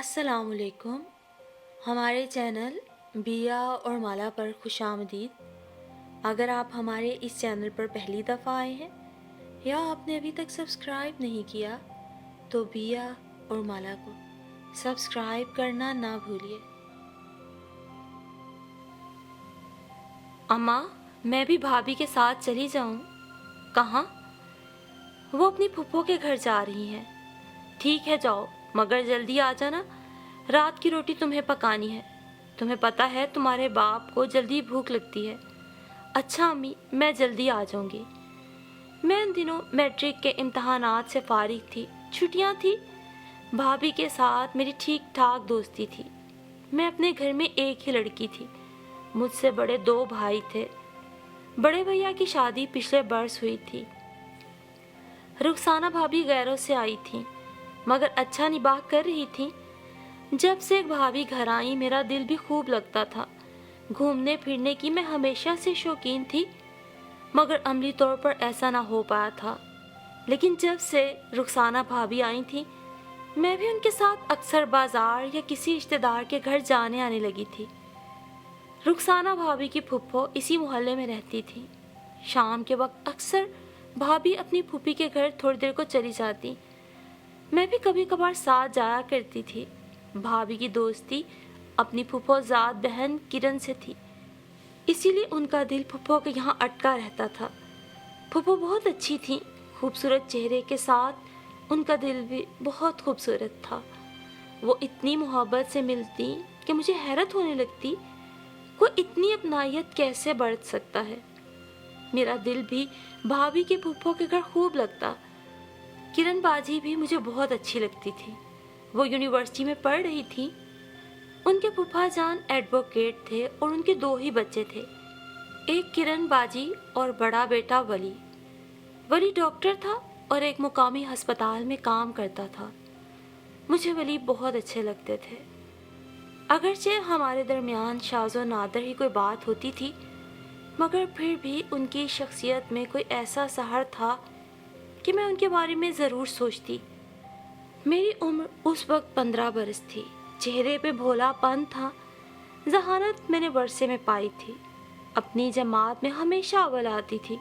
السلام علیکم. ہمارے چینل بیا اور مالا پر خوش آمدید. اگر آپ ہمارے اس چینل پر پہلی دفعہ آئے ہیں یا آپ نے ابھی تک سبسکرائب نہیں کیا تو بیا اور مالا کو سبسکرائب کرنا نہ بھولیے. اماں، میں بھی بھابھی کے ساتھ چلی جاؤں؟ کہاں؟ وہ اپنی پھپھو کے گھر جا رہی ہیں. ٹھیک ہے جاؤ، مگر جلدی آ جانا. رات کی روٹی تمہیں پکانی ہے. تمہیں پتہ ہے تمہارے باپ کو جلدی بھوک لگتی ہے. اچھا امی، میں جلدی آ جاؤں گی. میں ان دنوں میٹرک کے امتحانات سے فارغ تھی، چھٹیاں تھی. بھابھی کے ساتھ میری ٹھیک ٹھاک دوستی تھی. میں اپنے گھر میں ایک ہی لڑکی تھی. مجھ سے بڑے 2 بھائی تھے. بڑے بھیا کی شادی پچھلے برس ہوئی تھی. رخسانہ بھابھی غیروں سے آئی تھیں مگر اچھا نباہ کر رہی تھیں. جب سے بھابھی گھر آئی میرا دل بھی خوب لگتا تھا. گھومنے پھرنے کی میں ہمیشہ سے شوقین تھی مگر عملی طور پر ایسا نہ ہو پایا تھا. لیکن جب سے رخسانہ بھابھی آئی تھیں میں بھی ان کے ساتھ اکثر بازار یا کسی رشتہ دار کے گھر جانے آنے لگی تھی. رخسانہ بھابھی کی پھپھو اسی محلے میں رہتی تھی. شام کے وقت اکثر بھابھی اپنی پھوپھی کے گھر تھوڑی دیر کو چلی جاتی. میں بھی کبھی کبھار ساتھ جایا کرتی تھی. بھابھی کی دوستی اپنی پھپھو زاد بہن کرن سے تھی، اسی لیے ان کا دل پھپھو کے یہاں اٹکا رہتا تھا. پھپھو بہت اچھی تھیں، خوبصورت چہرے کے ساتھ ان کا دل بھی بہت خوبصورت تھا. وہ اتنی محبت سے ملتی کہ مجھے حیرت ہونے لگتی، کوئی اتنی اپنائیت کیسے برت سکتا ہے. میرا دل بھی بھابھی کے پھپھو کے گھر خوب لگتا. کرن باجی بھی مجھے بہت اچھی لگتی تھی. وہ یونیورسٹی میں پڑھ رہی تھی. ان کے پھپھا جان ایڈوکیٹ تھے اور ان کے 2 ہی بچے تھے، ایک کرن باجی اور بڑا بیٹا ولی. ولی ڈاکٹر تھا اور ایک مقامی ہسپتال میں کام کرتا تھا. مجھے ولی بہت اچھے لگتے تھے. اگرچہ ہمارے درمیان شاذ و نادر ہی کوئی بات ہوتی تھی مگر پھر بھی ان کی شخصیت میں کوئی ایسا سحر تھا کہ میں ان کے بارے میں ضرور سوچتی. میری عمر اس وقت 15 برس تھی. چہرے پہ بھولا پن تھا. ذہانت میں نے ورثے میں پائی تھی. اپنی جماعت میں ہمیشہ اول آتی تھی.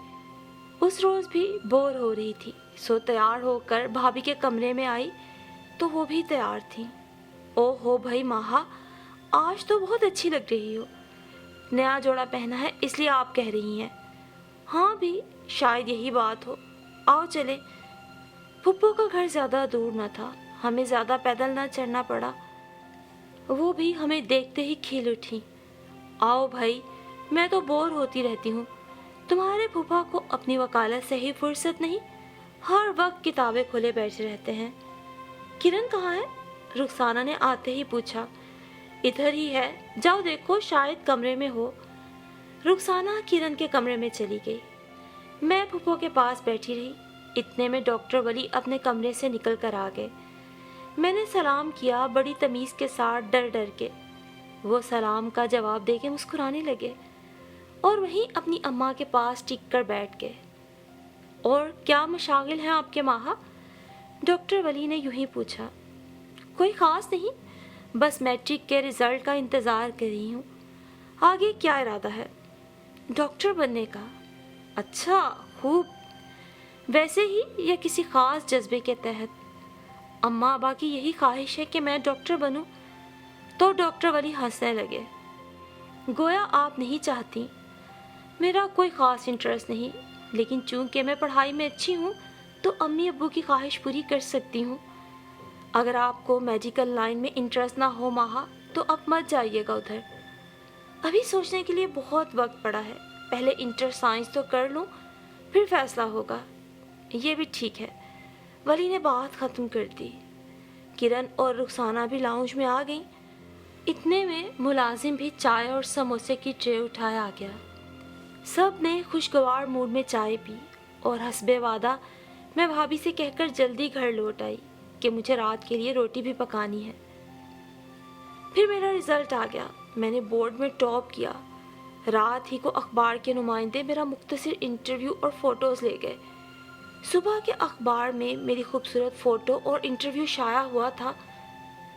اس روز بھی بور ہو رہی تھی سو تیار ہو کر بھابھی کے کمرے میں آئی تو وہ بھی تیار تھیں. او ہو بھائی ماہا، آج تو بہت اچھی لگ رہی ہو. نیا جوڑا پہنا ہے اس لیے آپ کہہ رہی ہیں؟ ہاں بھی شاید یہی بات ہو. آؤ چلے. پھپھو کا گھر زیادہ دور نہ تھا، ہمیں زیادہ پیدل نہ چڑھنا پڑا. وہ بھی ہمیں دیکھتے ہی کھل اٹھی. آؤ بھائی، میں تو بور ہوتی رہتی ہوں. تمہارے پھپھا کو اپنی وکالت سے ہی فرصت نہیں، ہر وقت کتابیں کھولے بیٹھے رہتے ہیں. کرن کہاں ہے؟ رخسانہ نے آتے ہی پوچھا. ادھر ہی ہے، جاؤ دیکھو شاید کمرے میں ہو. رخسانہ کرن کے کمرے میں چلی گئی. میں پھپھو کے پاس بیٹھی رہی. اتنے میں ڈاکٹر ولی اپنے کمرے سے نکل کر آ گئے. میں نے سلام کیا بڑی تمیز کے ساتھ، ڈر ڈر کے. وہ سلام کا جواب دے کے مسکرانے لگے اور وہیں اپنی اماں کے پاس ٹک کر بیٹھ گئے. اور کیا مشاغل ہیں آپ کے ماہا؟ ڈاکٹر ولی نے یوں ہی پوچھا. کوئی خاص نہیں، بس میٹرک کے رزلٹ کا انتظار کر رہی ہوں. آگے کیا ارادہ ہے؟ ڈاکٹر بننے کا. اچھا، خوب. ویسے ہی یا کسی خاص جذبے کے تحت؟ اماں ابا کی یہی خواہش ہے کہ میں ڈاکٹر بنوں. تو ڈاکٹر ولی ہنسنے لگے. گویا آپ نہیں چاہتی. میرا کوئی خاص انٹرسٹ نہیں، لیکن چونکہ میں پڑھائی میں اچھی ہوں تو امی ابو کی خواہش پوری کر سکتی ہوں. اگر آپ کو میڈیکل لائن میں انٹرسٹ نہ ہو ماہا تو اب مت جائیے گا ادھر. ابھی سوچنے کے لیے بہت وقت پڑا ہے. پہلے انٹر سائنس تو کر لوں پھر فیصلہ ہوگا. یہ بھی ٹھیک ہے. ولی نے بات ختم کر دی. کرن اور رخسانہ بھی لاؤنج میں آ گئیں. اتنے میں ملازم بھی چائے اور سموسے کی ٹرے اٹھائے آ گیا. سب نے خوشگوار موڈ میں چائے پی اور حسب وعدہ میں بھابھی سے کہہ کر جلدی گھر لوٹ آئی کہ مجھے رات کے لیے روٹی بھی پکانی ہے. پھر میرا رزلٹ آ گیا. میں نے بورڈ میں ٹاپ کیا. رات ہی کو اخبار کے نمائندے میرا مختصر انٹرویو اور فوٹوز لے گئے. صبح کے اخبار میں میری خوبصورت فوٹو اور انٹرویو شائع ہوا تھا.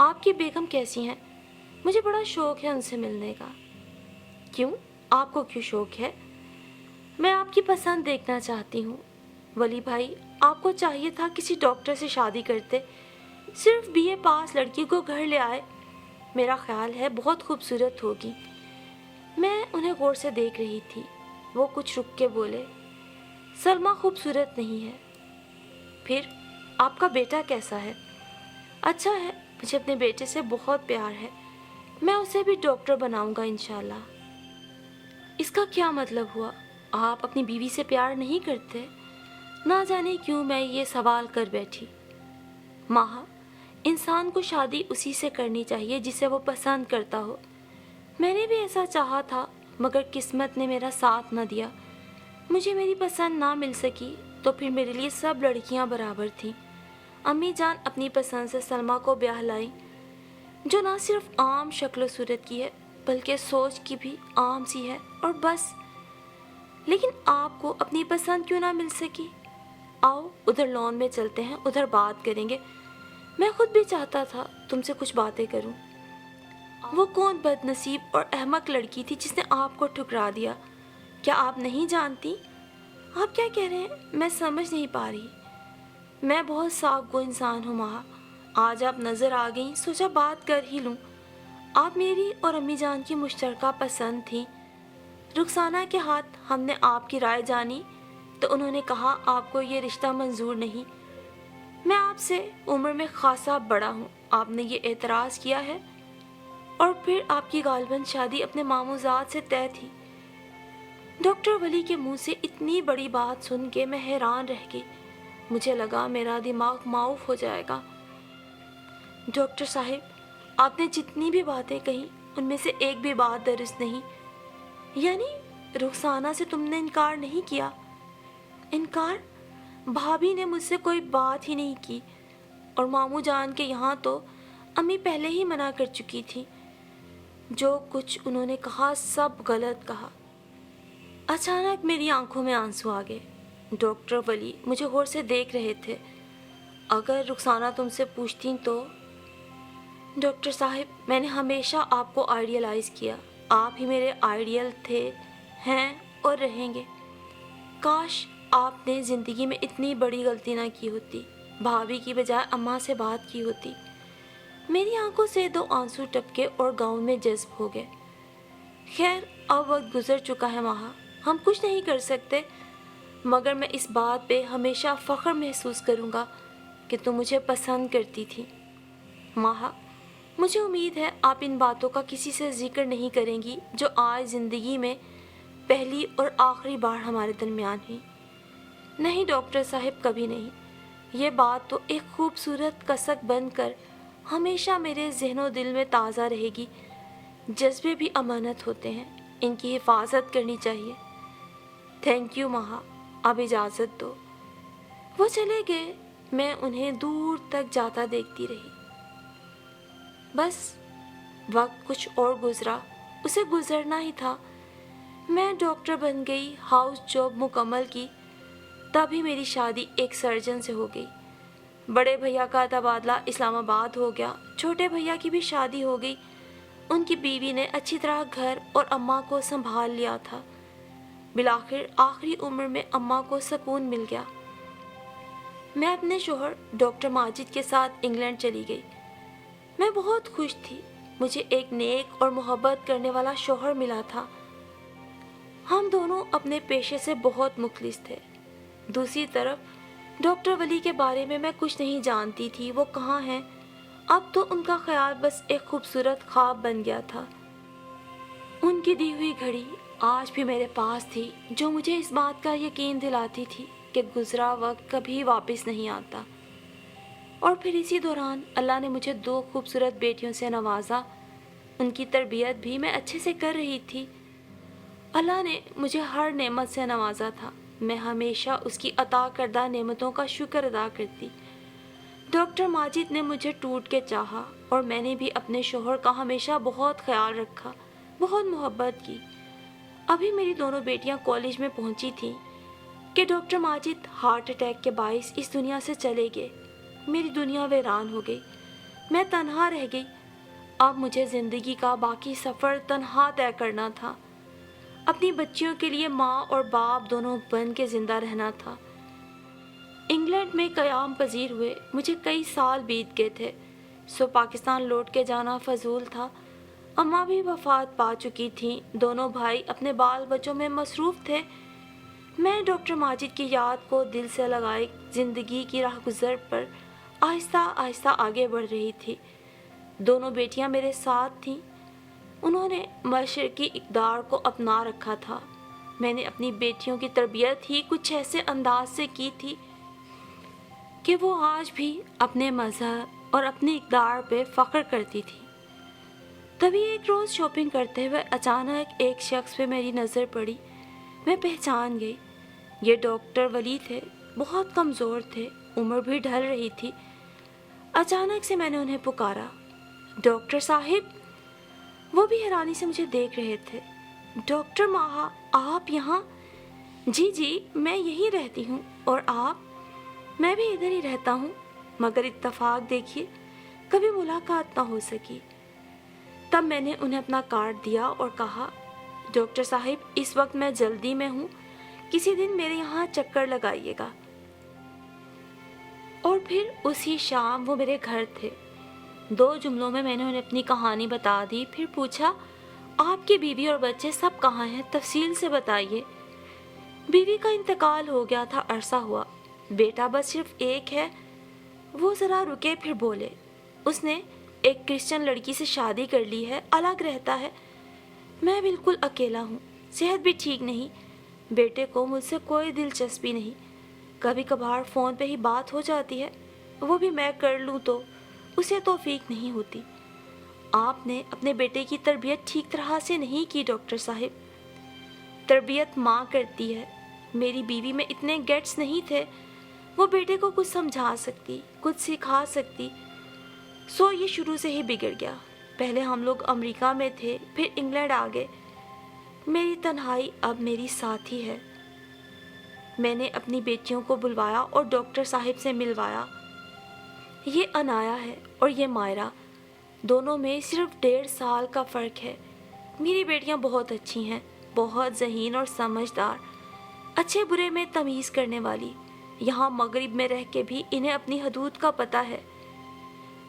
آپ کی بیگم کیسی ہیں؟ مجھے بڑا شوق ہے ان سے ملنے کا۔ کیوں؟ آپ کو کیوں شوق ہے؟ میں آپ کی پسند دیکھنا چاہتی ہوں۔ ولی بھائی، آپ کو چاہیے تھا کسی ڈاکٹر سے شادی کرتے، صرف بی اے پاس لڑکی کو گھر لے آئے۔ میرا خیال ہے بہت خوبصورت ہوگی۔ میں انہیں غور سے دیکھ رہی تھی۔ وہ کچھ رک کے بولے، سلمیٰ خوبصورت نہیں ہے۔ پھر آپ کا بیٹا کیسا ہے؟ اچھا ہے، مجھے اپنے بیٹے سے بہت پیار ہے، میں اسے بھی ڈاکٹر بناؤں گا انشاءاللہ۔ اس کا کیا مطلب ہوا؟ آپ اپنی بیوی سے پیار نہیں کرتے؟ نہ جانے کیوں میں یہ سوال کر بیٹھی۔ ماہا، انسان کو شادی اسی سے کرنی چاہیے جسے وہ پسند کرتا ہو۔ میں نے بھی ایسا چاہا تھا، مگر قسمت نے میرا ساتھ نہ دیا۔ مجھے میری پسند نہ مل سکی تو پھر میرے لیے سب لڑکیاں برابر تھیں۔ امی جان اپنی پسند سے سلمیٰ کو بیاہ لائیں، جو نہ صرف عام شکل و صورت کی ہے بلکہ سوچ کی بھی عام سی ہے، اور بس۔ لیکن آپ کو اپنی پسند کیوں نہ مل سکی؟ آؤ ادھر لان میں چلتے ہیں، ادھر بات کریں گے۔ میں خود بھی چاہتا تھا تم سے کچھ باتیں کروں۔ وہ کون بد نصیب اور احمق لڑکی تھی جس نے آپ کو ٹھکرا دیا؟ کیا آپ نہیں جانتی؟ آپ کیا کہہ رہے ہیں؟ میں سمجھ نہیں پا رہی۔ میں بہت صاف گو انسان ہوں ماہا، آج آپ نظر آ گئیں، سوچا بات کر ہی لوں۔ آپ میری اور امی جان کی مشترکہ پسند تھیں۔ رخسانہ کے ہاتھ ہم نے آپ کی رائے جانی تو انہوں نے کہا آپ کو یہ رشتہ منظور نہیں۔ میں آپ سے عمر میں خاصا بڑا ہوں، آپ نے یہ اعتراض کیا ہے، اور پھر آپ کی غالباً شادی اپنے ماموزاد سے طے تھی۔ ڈاکٹر ولی کے منہ سے اتنی بڑی بات سن کے میں حیران رہ گئی۔ مجھے لگا میرا دماغ معاف ہو جائے گا۔ ڈاکٹر صاحب، آپ نے جتنی بھی باتیں کہیں ان میں سے ایک بھی بات درست نہیں۔ یعنی رخسانہ سے تم نے انکار نہیں کیا؟ انکار؟ بھابھی نے مجھ سے کوئی بات ہی نہیں کی، اور ماموں جان کے یہاں تو امی پہلے ہی منع کر چکی تھی۔ جو کچھ انہوں نے کہا سب غلط کہا۔ اچانک میری آنکھوں میں آنسو آ گئے۔ ڈاکٹر ولی مجھے غور سے دیکھ رہے تھے۔ اگر رخسانہ تم سے پوچھتی تو؟ ڈاکٹر صاحب، میں نے ہمیشہ آپ کو آئیڈیلائز کیا، آپ ہی میرے آئیڈیل تھے، ہیں اور رہیں گے۔ کاش آپ نے زندگی میں اتنی بڑی غلطی نہ کی ہوتی، بھابھی کی بجائے اماں سے بات کی ہوتی۔ میری آنکھوں سے دو آنسو ٹپکے اور گاؤن میں جذب ہو گئے۔ خیر، اب وقت گزر چکا ہے ماہا، ہم کچھ نہیں کر سکتے، مگر میں اس بات پہ ہمیشہ فخر محسوس کروں گا کہ تم مجھے پسند کرتی تھی۔ ماہا، مجھے امید ہے آپ ان باتوں کا کسی سے ذکر نہیں کریں گی جو آج زندگی میں پہلی اور آخری بار ہمارے درمیان ہوئی۔ نہیں ڈاکٹر صاحب، کبھی نہیں۔ یہ بات تو ایک خوبصورت کسک بن کر ہمیشہ میرے ذہن و دل میں تازہ رہے گی۔ جذبے بھی امانت ہوتے ہیں، ان کی حفاظت کرنی چاہیے۔ تھینک یو ماہا، اب اجازت دو۔ وہ چلے گئے، میں انہیں دور تک جاتا دیکھتی رہی۔ بس وقت کچھ اور گزرا، اسے گزرنا ہی تھا۔ میں ڈاکٹر بن گئی، ہاؤس جاب مکمل کی، تبھی میری شادی ایک سرجن سے ہو گئی۔ بڑے بھیا کا تبادلہ اسلام آباد ہو گیا، چھوٹے بھیا کی بھی شادی ہو گئی۔ ان کی بیوی نے اچھی طرح گھر اور اماں کو سنبھال لیا تھا۔ بالآخر آخری عمر میں اماں کو سکون مل گیا۔ میں اپنے شوہر ڈاکٹر ماجد کے ساتھ انگلینڈ چلی گئی۔ میں بہت خوش تھی، مجھے ایک نیک اور محبت کرنے والا شوہر ملا تھا۔ ہم دونوں اپنے پیشے سے بہت مخلص تھے۔ دوسری طرف ڈاکٹر ولی کے بارے میں کچھ نہیں جانتی تھی، وہ کہاں ہیں؟ اب تو ان کا خیال بس ایک خوبصورت خواب بن گیا تھا۔ ان کی دی ہوئی گھڑی آج بھی میرے پاس تھی، جو مجھے اس بات کا یقین دلاتی تھی کہ گزرا وقت کبھی واپس نہیں آتا۔ اور پھر اسی دوران اللہ نے مجھے 2 خوبصورت بیٹیوں سے نوازا۔ ان کی تربیت بھی میں اچھے سے کر رہی تھی۔ اللہ نے مجھے ہر نعمت سے نوازا تھا، میں ہمیشہ اس کی عطا کردہ نعمتوں کا شکر ادا کرتی۔ ڈاکٹر ماجد نے مجھے ٹوٹ کے چاہا، اور میں نے بھی اپنے شوہر کا ہمیشہ بہت خیال رکھا، بہت محبت کی۔ ابھی میری دونوں بیٹیاں کالج میں پہنچی تھیں کہ ڈاکٹر ماجد ہارٹ اٹیک کے باعث اس دنیا سے چلے گئے۔ میری دنیا ویران ہو گئی۔ میں تنہا رہ گئی۔ اب مجھے زندگی کا باقی سفر تنہا طے کرنا تھا۔ اپنی بچیوں کے لیے ماں اور باپ دونوں بن کے زندہ رہنا تھا۔ انگلینڈ میں قیام پذیر ہوئے مجھے کئی سال بیت گئے تھے، سو پاکستان لوٹ کے جانا فضول تھا۔ اماں بھی وفات پا چکی تھیں، دونوں بھائی اپنے بال بچوں میں مصروف تھے۔ میں ڈاکٹر ماجد کی یاد کو دل سے لگائے زندگی کی راہ گزر پر آہستہ آہستہ آگے بڑھ رہی تھی۔ دونوں بیٹیاں میرے ساتھ تھیں، انہوں نے مشرقی اقدار کو اپنا رکھا تھا۔ میں نے اپنی بیٹیوں کی تربیت ہی کچھ ایسے انداز سے کی تھی کہ وہ آج بھی اپنے مذہب اور اپنے اقدار پہ فخر کرتی تھی۔ تبھی ایک روز شاپنگ کرتے ہوئے اچانک ایک شخص پہ میری نظر پڑی۔ میں پہچان گئی، یہ ڈاکٹر ولی تھے۔ بہت کمزور تھے، عمر بھی ڈھل رہی تھی۔ اچانک سے میں نے انہیں پکارا، ڈاکٹر صاحب۔ وہ بھی حیرانی سے مجھے دیکھ رہے تھے۔ ڈاکٹر ماہا، آپ یہاں؟ جی جی، میں یہیں رہتی ہوں۔ اور آپ؟ میں بھی ادھر ہی رہتا ہوں، مگر اتفاق دیکھیے کبھی ملاقات نہ ہو سکی۔ تب میں نے انہیں اپنا کارڈ دیا اور کہا، ڈاکٹر صاحب اس وقت میں جلدی میں ہوں، کسی دن میرے یہاں چکر لگائیے گا۔ اور پھر اسی شام وہ میرے گھر تھے۔ 2 جملوں میں نے انہیں اپنی کہانی بتا دی، پھر پوچھا، آپ کی بیوی اور بچے سب کہاں ہیں؟ تفصیل سے بتائیے۔ بیوی کا انتقال ہو گیا تھا، عرصہ ہوا، بیٹا بس صرف ایک ہے۔ وہ ذرا رکے پھر بولے، اس نے ایک کرسچن لڑکی سے شادی کر لی ہے، الگ رہتا ہے۔ میں بالکل اکیلا ہوں، صحت بھی ٹھیک نہیں، بیٹے کو مجھ سے کوئی دلچسپی نہیں۔ کبھی کبھار فون پہ ہی بات ہو جاتی ہے، وہ بھی میں کر لوں تو اسے توفیق نہیں ہوتی۔ آپ نے اپنے بیٹے کی تربیت ٹھیک طرح سے نہیں کی ڈاکٹر صاحب۔ تربیت ماں کرتی ہے، میری بیوی میں اتنے گیٹس نہیں تھے، وہ بیٹے کو کچھ سمجھا سکتی، کچھ سکھا سکتی۔ سو یہ شروع سے ہی بگڑ گیا۔ پہلے ہم لوگ امریکہ میں تھے، پھر انگلینڈ آ گئے۔ میری تنہائی اب میری ساتھی ہے۔ میں نے اپنی بیٹیوں کو بلوایا اور ڈاکٹر صاحب سے ملوایا۔ یہ انایا ہے اور یہ مائرہ، دونوں میں صرف 1.5 سال کا فرق ہے۔ میری بیٹیاں بہت اچھی ہیں، بہت ذہین اور سمجھدار، اچھے برے میں تمیز کرنے والی۔ یہاں مغرب میں رہ کے بھی انہیں اپنی حدود کا پتہ ہے۔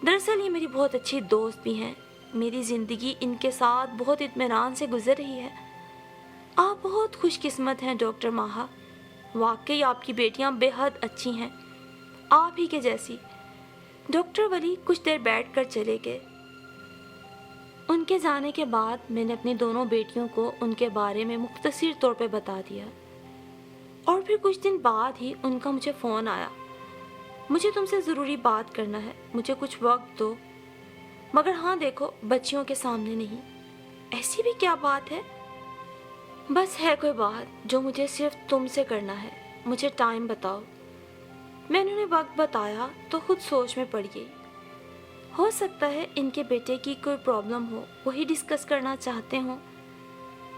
دراصل یہ میری بہت اچھی دوست بھی ہیں۔ میری زندگی ان کے ساتھ بہت اطمینان سے گزر رہی ہے۔ آپ بہت خوش قسمت ہیں ڈاکٹر ماہا، واقعی آپ کی بیٹیاں بے حد اچھی ہیں، آپ ہی کے جیسی۔ ڈاکٹر ولی کچھ دیر بیٹھ کر چلے گئے۔ ان کے جانے کے بعد میں نے اپنی دونوں بیٹیوں کو ان کے بارے میں مختصر طور پہ بتا دیا، اور پھر کچھ دن بعد ہی ان کا مجھے فون آیا، مجھے تم سے ضروری بات کرنا ہے، مجھے کچھ وقت دو، مگر ہاں دیکھو بچیوں کے سامنے نہیں۔ ایسی بھی کیا بات ہے؟ بس ہے کوئی بات جو مجھے صرف تم سے کرنا ہے، مجھے ٹائم بتاؤ۔ میں نے انہیں وقت بتایا تو خود سوچ میں پڑ گئی۔ ہو سکتا ہے ان کے بیٹے کی کوئی پرابلم ہو، وہی ڈسکس کرنا چاہتے ہوں۔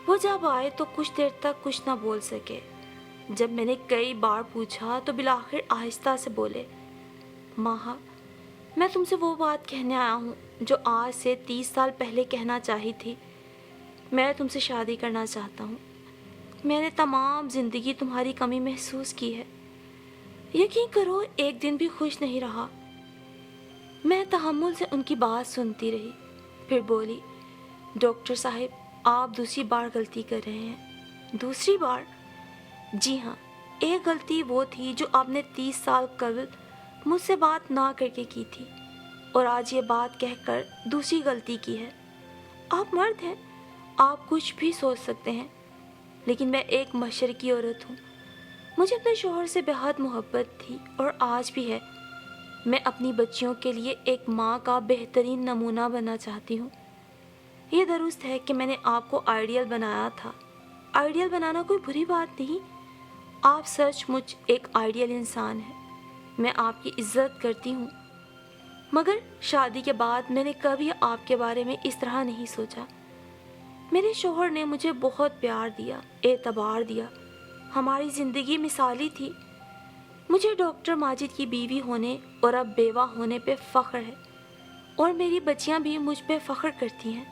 وہ جب آئے تو کچھ دیر تک کچھ نہ بول سکے۔ جب میں نے کئی بار پوچھا تو بالآخر آہستہ سے بولے، ماہا میں تم سے وہ بات کہنے آیا ہوں جو آج سے 30 سال پہلے کہنا چاہی تھی۔ میں تم سے شادی کرنا چاہتا ہوں۔ میں نے تمام زندگی تمہاری کمی محسوس کی ہے، یقین کرو ایک دن بھی خوش نہیں رہا۔ میں تحمل سے ان کی بات سنتی رہی، پھر بولی، ڈاکٹر صاحب آپ دوسری بار غلطی کر رہے ہیں۔ دوسری بار؟ جی ہاں، ایک غلطی وہ تھی جو آپ نے 30 سال قبل مجھ سے بات نہ کر کے کی تھی، اور آج یہ بات کہہ کر دوسری غلطی کی ہے۔ آپ مرد ہیں، آپ کچھ بھی سوچ سکتے ہیں، لیکن میں ایک مشرقی عورت ہوں۔ مجھے اپنے شوہر سے بے حد محبت تھی اور آج بھی ہے۔ میں اپنی بچیوں کے لیے ایک ماں کا بہترین نمونہ بننا چاہتی ہوں۔ یہ درست ہے کہ میں نے آپ کو آئیڈیل بنایا تھا۔ آئیڈیل بنانا کوئی بری بات نہیں، آپ سچ مچ ایک آئیڈیل انسان ہیں، میں آپ کی عزت کرتی ہوں، مگر شادی کے بعد میں نے کبھی آپ کے بارے میں اس طرح نہیں سوچا۔ میرے شوہر نے مجھے بہت پیار دیا، اعتبار دیا، ہماری زندگی مثالی تھی۔ مجھے ڈاکٹر ماجد کی بیوی ہونے اور اب بیوہ ہونے پہ فخر ہے۔ اور میری بچیاں بھی مجھ پہ فخر کرتی ہیں۔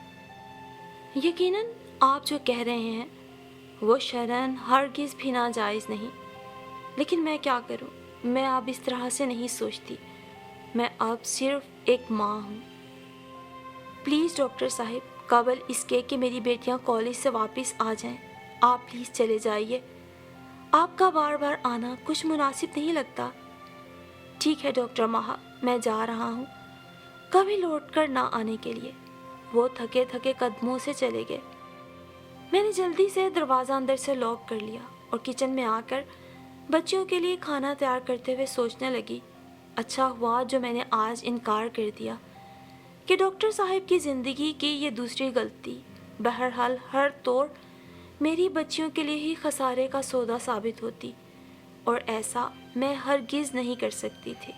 یقیناً آپ جو کہہ رہے ہیں وہ شرعاً ہرگز بھی ناجائز نہیں، لیکن میں کیا کروں، میں اب اس طرح سے نہیں سوچتی، میں اب صرف ایک ماں ہوں۔ پلیز ڈاکٹر صاحب، قبل اس کے کہ میری بیٹیاں کالج سے واپس آ جائیں، آپ پلیز چلے جائیے، آپ کا بار بار آنا کچھ مناسب نہیں لگتا۔ ٹھیک ہے ڈاکٹر مہا، میں جا رہا ہوں، کبھی لوٹ کر نہ آنے کے لیے۔ وہ تھکے تھکے قدموں سے چلے گئے۔ میں نے جلدی سے دروازہ اندر سے لاک کر لیا اور کچن میں آ کر بچیوں کے لیے کھانا تیار کرتے ہوئے سوچنے لگی، اچھا ہوا جو میں نے آج انکار کر دیا کہ ڈاکٹر صاحب کی زندگی کی یہ دوسری غلطی بہرحال ہر طور میری بچیوں کے لیے ہی خسارے کا سودا ثابت ہوتی، اور ایسا میں ہرگز نہیں کر سکتی تھی۔